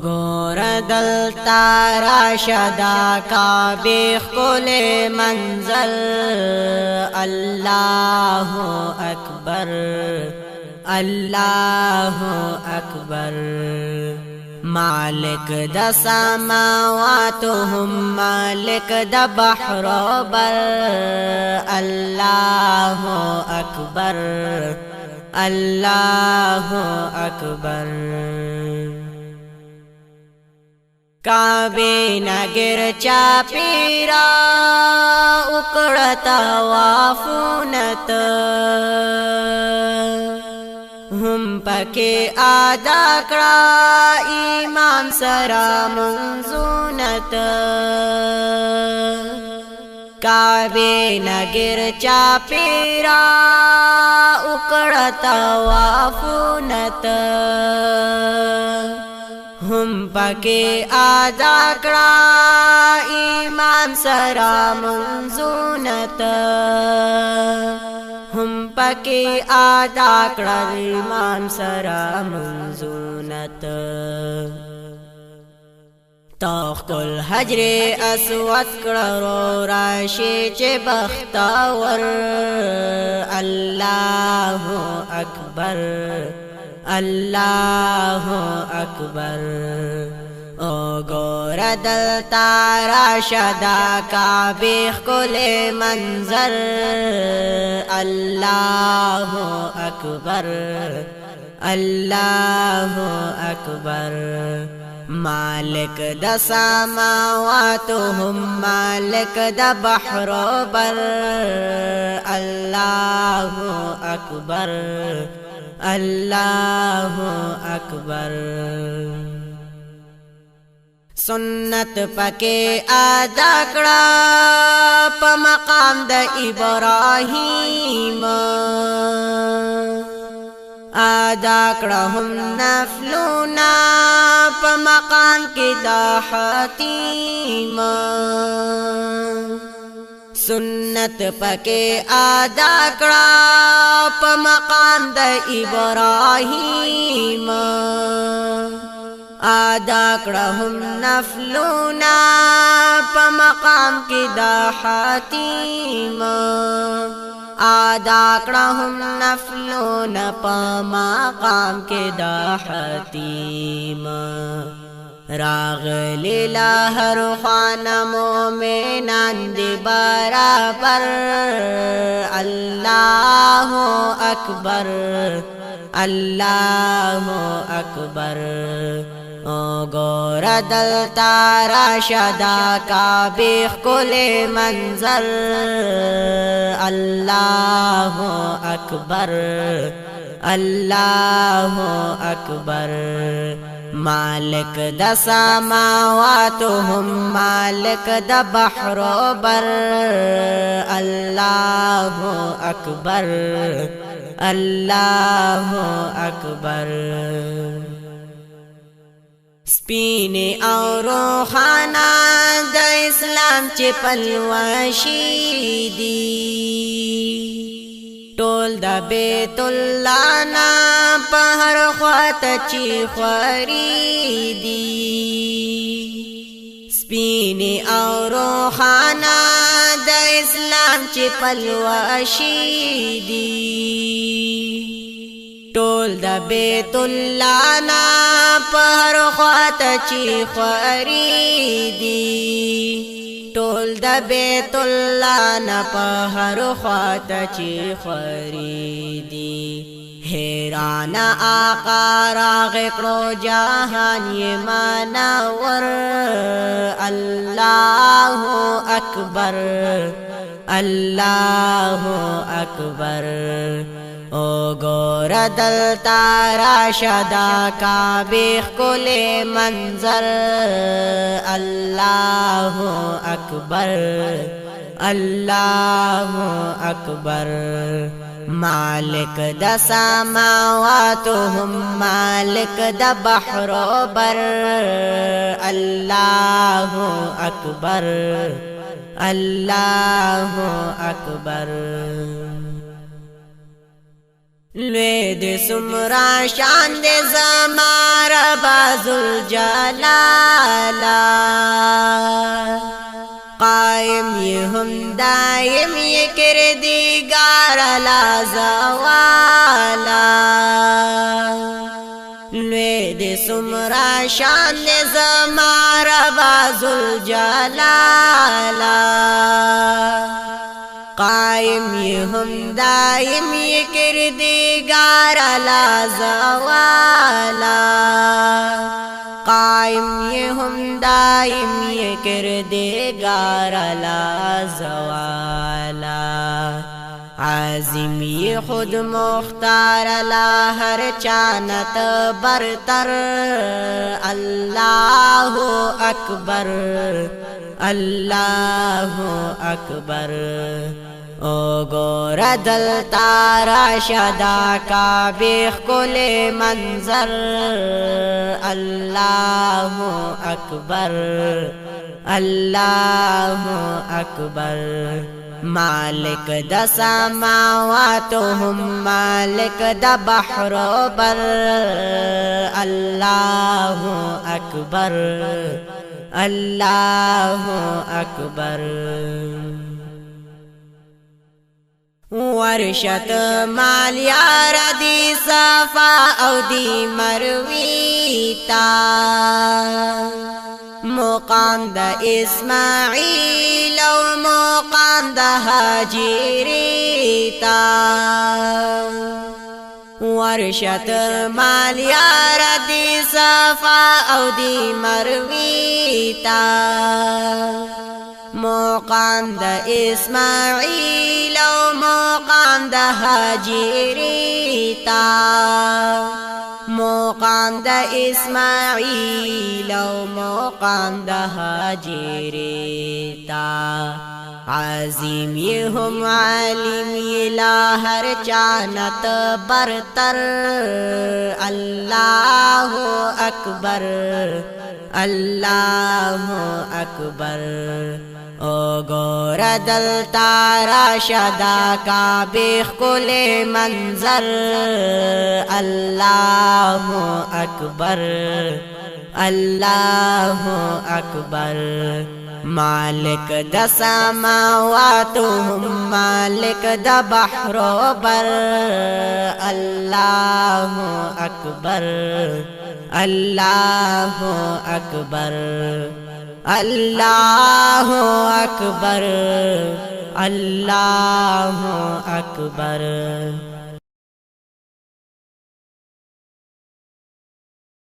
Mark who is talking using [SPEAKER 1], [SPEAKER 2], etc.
[SPEAKER 1] گور دلتا راشدا کعبه خل منزل الله اکبر الله اکبر مالک د سماوات هم مالک د بحر بر الله اکبر الله اکبر کعبه نگر چاپیرا اکڑتا وافونت هم پکې ادا کړه امام سره منځونت کعبه نگر چاپیرا اکڑتا وافونت هم پکې ادا کړه امام سره منځونت هم پکې ادا کړه امام سره منځونت تخت الحجر اسود کړه راشي چې بختور الله اکبر الله اکبر او گور دلتا راشدا کعبه خل منظر الله اکبر الله اکبر مالک د سماوات هم مالک د بحر بر الله اکبر الله اکبر سنت پکې ادا کړه په مقام د ابراهیم ادا کړه هم نفلونه په مقام کې د حتیم سنت پکې ادا کړه په مقام د ابراهیم ادا کړه هم نفلونه په مقام کې د حتیم ادا کړه هم نفلونه په مقام کې د حتیم راغلی لهر خوان مومنان دی برابر الله اکبر الله اکبر او گور دلتا راشدا کعبه خل منظر الله اکبر الله اکبر مالک د سماوات هم مالک د بحر بر الله اکبر الله اکبر سپینه او روحانا د اسلام چې پلواشي دي ټول د بیت الله نا په هر خواته چې خوري دي سپینه او روحانا د اسلام چې پلواشي دي ټول د بیت الله نا په هر خواته چې خوري دي ټول د بیت الله نه په هر خواته چې خوري دي حیران آقا راغ کړو جهان یې منور الله اکبر الله اکبر او گور دلتا راشدا کعبه خل منظر الله اکبر الله اکبر مالک د سماوات هم مالک د بحر بر الله اکبر الله اکبر لوی دې سمرا شان دې زما رب ذوالجلالا قائم یہ ہم دائم یہ کردگار لا زوالا لوی دے سمرا شان دے زما رب ذوالجلالا قائم یہ ہم دائم یہ کردگار لا زوالا قائم یہ ہم دائم یہ کردگار لا زوالا عظیم یہ خود مختار لا ہر چانت برتر اللہ اکبر اللہ اکبر او گور دل تارا شدا کا بیخ کل منظر اللہ اکبر اللہ اکبر مالک د سماوات هم مالک د بحر بر اللہ اکبر اللہ اکبر ورشت مالیار دی صفا او دی مرویتا مقام دا اسماعیل او مقام دا حاجریتا ورشت مالیار دی صفا او دی مرویتا مقام دا اسماعیل او مقام دا حاجریتا مقام دا اسماعیل او مقام دا حاجریتا عظیم یہ ہم عالم یہ لا ہر چانت برتر اللہ اکبر اللہ اکبر او گور دل تارا شدا کا بیخ کل منظر اللہ اکبر اللہ اکبر مالک د سماوات هم مالک د بحر بر اللہ اکبر اللہ اکبر اللہ اکبر اللہ اکبر